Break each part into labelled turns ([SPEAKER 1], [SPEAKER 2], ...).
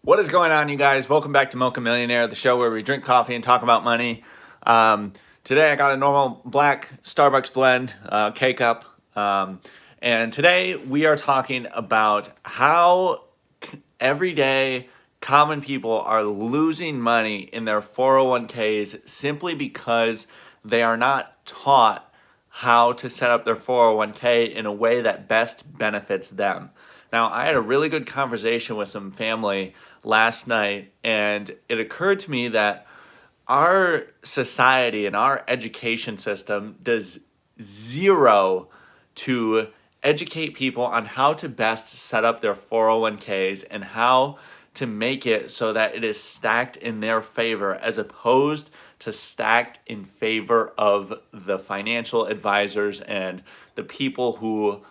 [SPEAKER 1] What is going on, you guys? Welcome back to Mocha Millionaire, the show where we drink coffee and talk about money. Today I got a normal black Starbucks blend, K-Cup. And today we are talking about how everyday common people are losing money in their 401ks simply because they are not taught how to set up their 401k in a way that best benefits them. Now, I had a really good conversation with some family last night, and it occurred to me that our society and our education system does zero to educate people on how to best set up their 401ks and how to make it so that it is stacked in their favor as opposed to stacked in favor of the financial advisors and the people who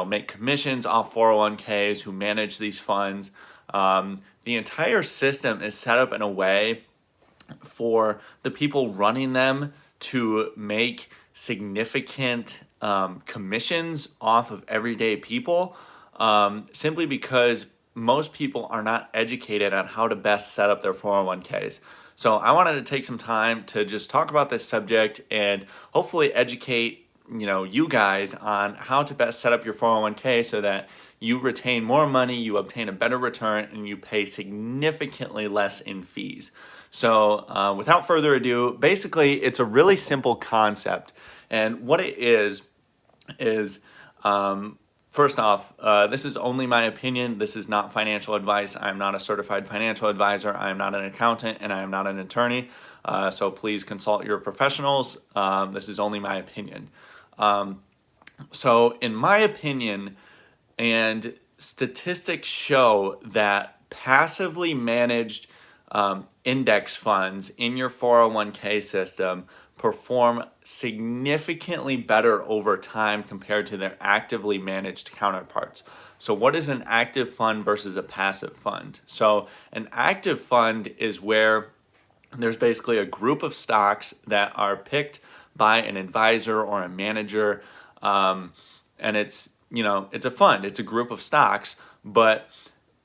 [SPEAKER 1] make commissions off 401ks, who manage these funds. The entire system is set up in a way for the people running them to make significant commissions off of everyday people, simply because most people are not educated on how to best set up their 401ks. So I wanted to take some time to just talk about this subject and hopefully educate you guys on how to best set up your 401k so that you retain more money, you obtain a better return, and you pay significantly less in fees. So without further ado, basically it's a really simple concept. And what it is first off, this is only my opinion. This is not financial advice. I'm not a certified financial advisor. I am not an accountant, and I am not an attorney. So please consult your professionals. This is only my opinion. So in my opinion, and statistics show that passively managed index funds in your 401k system perform significantly better over time compared to their actively managed counterparts. So what is an active fund versus a passive fund? So an active fund is where there's basically a group of stocks that are picked by an advisor or a manager, and it's a fund, it's a group of stocks, but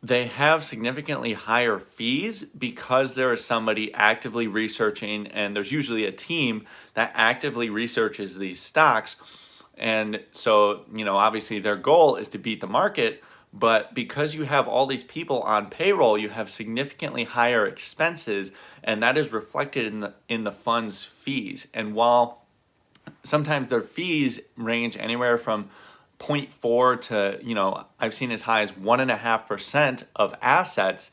[SPEAKER 1] they have significantly higher fees because there is somebody actively researching, and there's usually a team that actively researches these stocks. And so, obviously their goal is to beat the market, but because you have all these people on payroll, you have significantly higher expenses, and that is reflected in the fund's fees. And while sometimes their fees range anywhere from 0.4 to, I've seen as high as 1.5% of assets,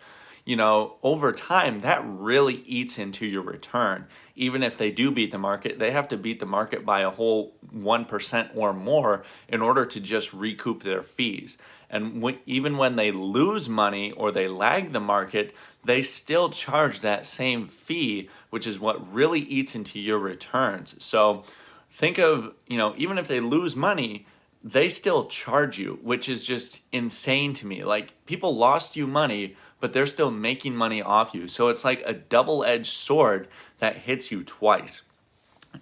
[SPEAKER 1] over time, that really eats into your return. Even if they do beat the market, they have to beat the market by a whole 1% or more in order to just recoup their fees. And even when they lose money or they lag the market, they still charge that same fee, which is what really eats into your returns. So think of, even if they lose money, they still charge you, which is just insane to me. Like, people lost you money, but they're still making money off you. So it's like a double-edged sword that hits you twice.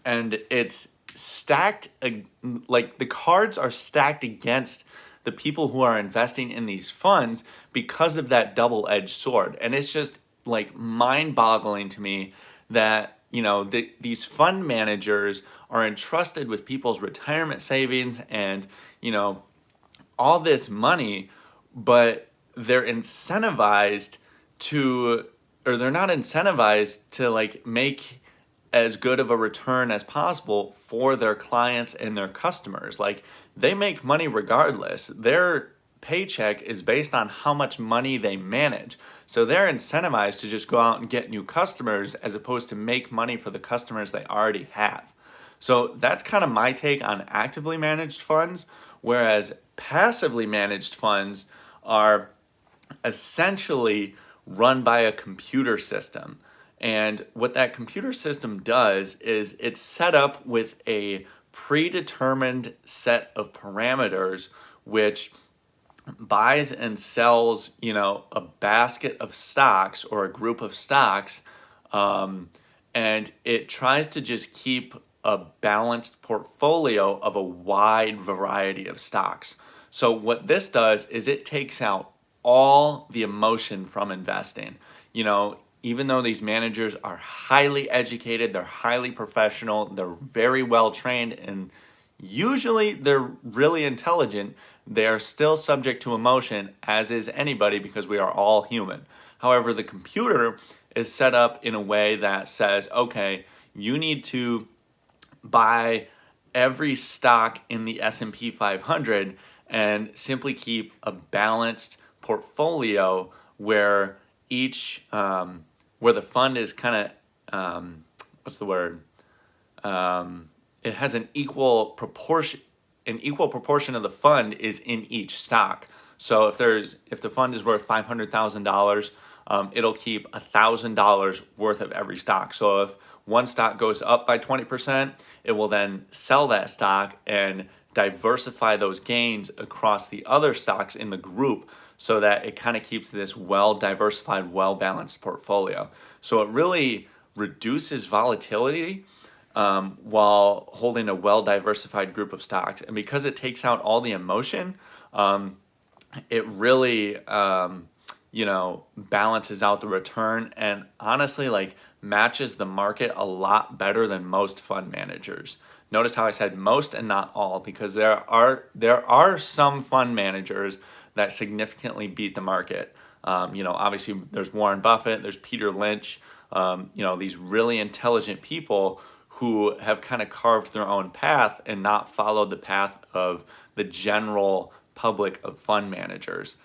[SPEAKER 1] And it's stacked, like the cards are stacked against the people who are investing in these funds because of that double-edged sword. And it's just like mind-boggling to me that, these fund managers are entrusted with people's retirement savings and, all this money, but they're incentivized to, or they're not incentivized to like make as good of a return as possible for their clients and their customers. Like, they make money regardless. Their paycheck is based on how much money they manage. So they're incentivized to just go out and get new customers as opposed to make money for the customers they already have. So that's kind of my take on actively managed funds, whereas passively managed funds are essentially run by a computer system. And what that computer system does is it's set up with a predetermined set of parameters which buys and sells, a basket of stocks or a group of stocks, and it tries to just keep a balanced portfolio of a wide variety of stocks. So what this does is it takes out all the emotion from investing. Even though these managers are highly educated, they're highly professional, they're very well trained, and usually they're really intelligent, they are still subject to emotion, as is anybody, because we are all human. However, the computer is set up in a way that says, okay, you need to buy every stock in the S&P 500 and simply keep a balanced portfolio where where the fund is kind of, what's the word? It has an equal proportion of the fund is in each stock. So if the fund is worth $500,000, it'll keep $1,000 worth of every stock. So if one stock goes up by 20%, it will then sell that stock and diversify those gains across the other stocks in the group, so that it kind of keeps this well-diversified, well-balanced portfolio. So it really reduces volatility while holding a well-diversified group of stocks. And because it takes out all the emotion, it really, balances out the return, and honestly, matches the market a lot better than most fund managers. Notice how I said most and not all, because there are some fund managers that significantly beat the market. Obviously there's Warren Buffett, there's Peter Lynch, these really intelligent people who have kind of carved their own path and not followed the path of the general public of fund managers.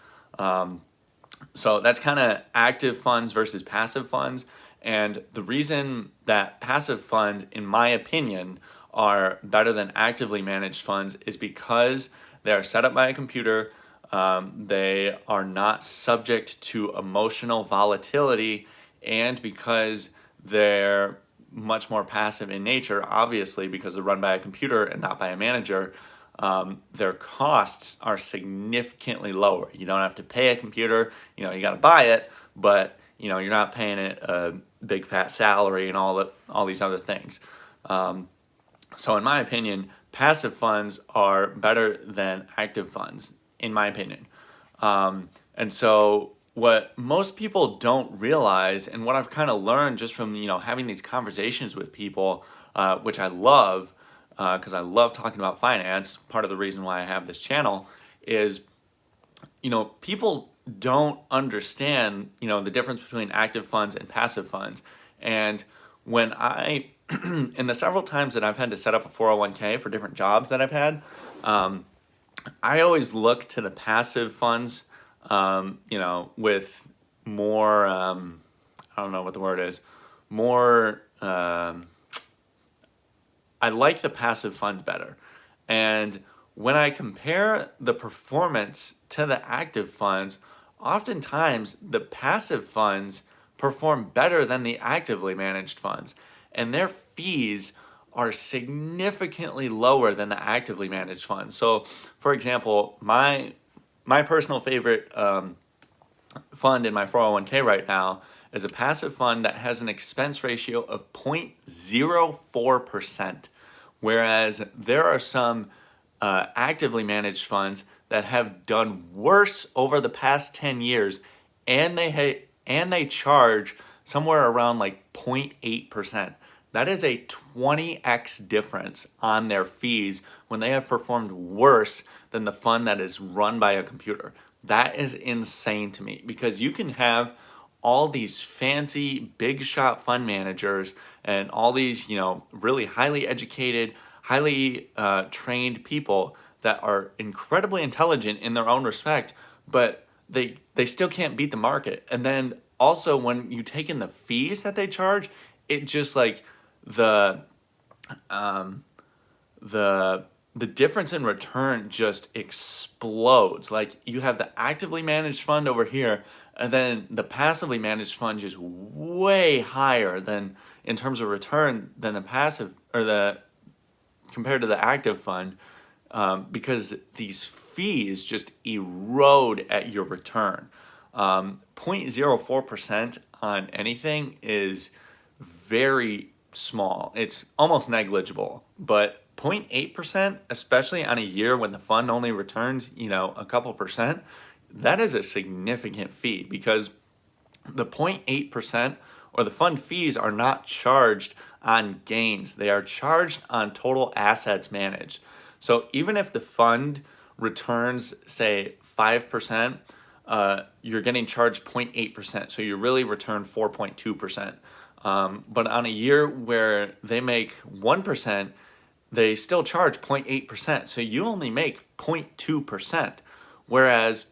[SPEAKER 1] So that's kind of active funds versus passive funds. And the reason that passive funds, in my opinion, are better than actively managed funds is because they are set up by a computer. They are not subject to emotional volatility, and because they're much more passive in nature, obviously because they're run by a computer and not by a manager, their costs are significantly lower. You don't have to pay a computer, you got to buy it, but you're not paying it a big fat salary and all these other things. So in my opinion, passive funds are better than active funds, in my opinion. And so what most people don't realize, and what I've kind of learned just from having these conversations with people, which I love, because I love talking about finance. Part of the reason why I have this channel is, people don't understand, the difference between active funds and passive funds. And when in the several times that I've had to set up a 401k for different jobs that I've had, I always look to the passive funds, with more, I don't know what the word is, more, I like the passive funds better. And when I compare the performance to the active funds, oftentimes the passive funds perform better than the actively managed funds, and their fees are significantly lower than the actively managed funds. So, for example, my personal favorite fund in my 401k right now is a passive fund that has an expense ratio of 0.04%, whereas there are some actively managed funds that have done worse over the past 10 years, and they charge somewhere around 0.8%. That is a 20x difference on their fees when they have performed worse than the fund that is run by a computer. That is insane to me, because you can have all these fancy big shot fund managers and all these, really highly educated, highly trained people that are incredibly intelligent in their own respect, but they still can't beat the market. And then also when you take in the fees that they charge, it just the difference in return just explodes. You have the actively managed fund over here, and then the passively managed fund is way higher than in terms of return than the passive compared to the active fund, because these fees just erode at your return. 0.04% on anything is very small. It's almost negligible, but 0.8%, especially on a year when the fund only returns, a couple percent, that is a significant fee, because the 0.8% or the fund fees are not charged on gains. They are charged on total assets managed. So even if the fund returns, say, 5%, you're getting charged 0.8%. So you really return 4.2%. But on a year where they make 1%, they still charge 0.8%. So you only make 0.2%. Whereas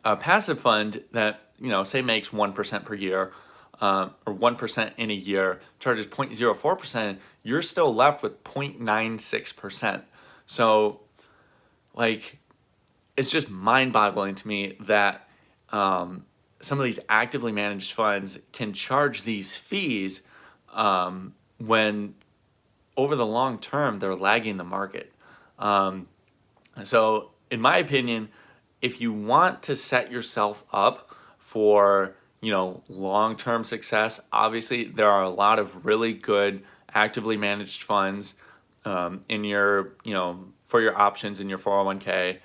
[SPEAKER 1] a passive fund that, say makes 1% per year, or 1% in a year, charges 0.04%, you're still left with 0.96%. So, like, it's just mind-boggling to me that some of these actively managed funds can charge these fees when over the long term they're lagging the market. So in my opinion, if you want to set yourself up for long-term success, obviously there are a lot of really good actively managed funds in your for your options in your 401k,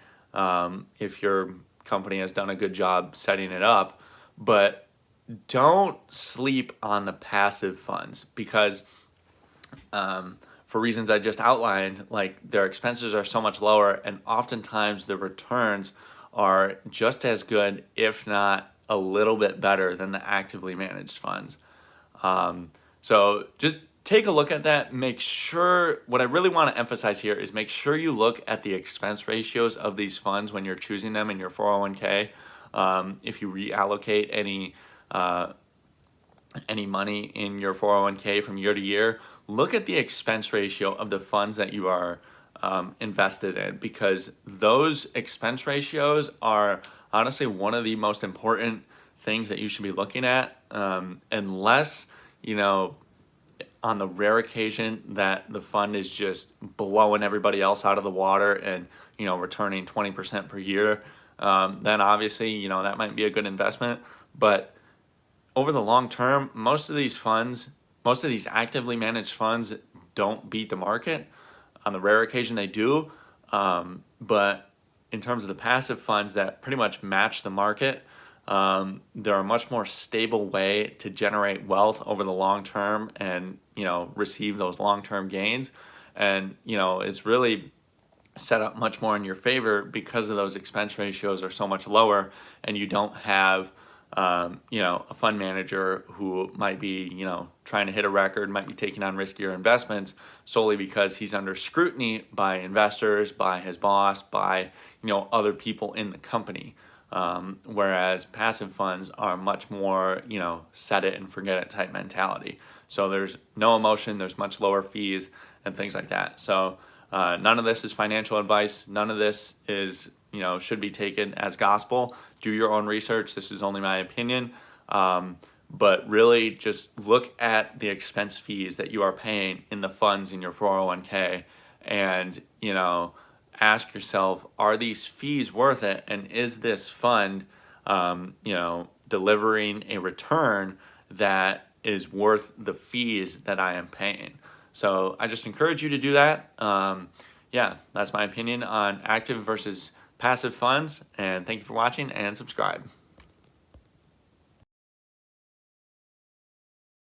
[SPEAKER 1] if your company has done a good job setting it up. But don't sleep on the passive funds, because for reasons I just outlined, like, their expenses are so much lower, and oftentimes the returns are just as good, if not a little bit better, than the actively managed funds. So just take a look at that. Make sure, what I really want to emphasize here is make sure you look at the expense ratios of these funds when you're choosing them in your 401k. If you reallocate any money in your 401k from year to year, look at the expense ratio of the funds that you are invested in, because those expense ratios are honestly one of the most important things that you should be looking at, unless, on the rare occasion that the fund is just blowing everybody else out of the water and, returning 20% per year, then obviously, that might be a good investment. But over the long term, most of these actively managed funds don't beat the market. On the rare occasion they do, but in terms of the passive funds that pretty much match the market, they're a much more stable way to generate wealth over the long term and, receive those long-term gains. And, it's really set up much more in your favor because of those expense ratios are so much lower, and you don't have a fund manager who might be, trying to hit a record, might be taking on riskier investments solely because he's under scrutiny by investors, by his boss, by, other people in the company. Whereas passive funds are much more, set it and forget it type mentality. So there's no emotion, there's much lower fees and things like that. So none of this is financial advice. None of this is, should be taken as gospel. Do your own research. This is only my opinion. But really just look at the expense fees that you are paying in the funds in your 401k and, ask yourself, are these fees worth it? And is this fund, delivering a return that is worth the fees that I am paying? So I just encourage you to do that. That's my opinion on active versus passive funds. And thank you for watching, and subscribe.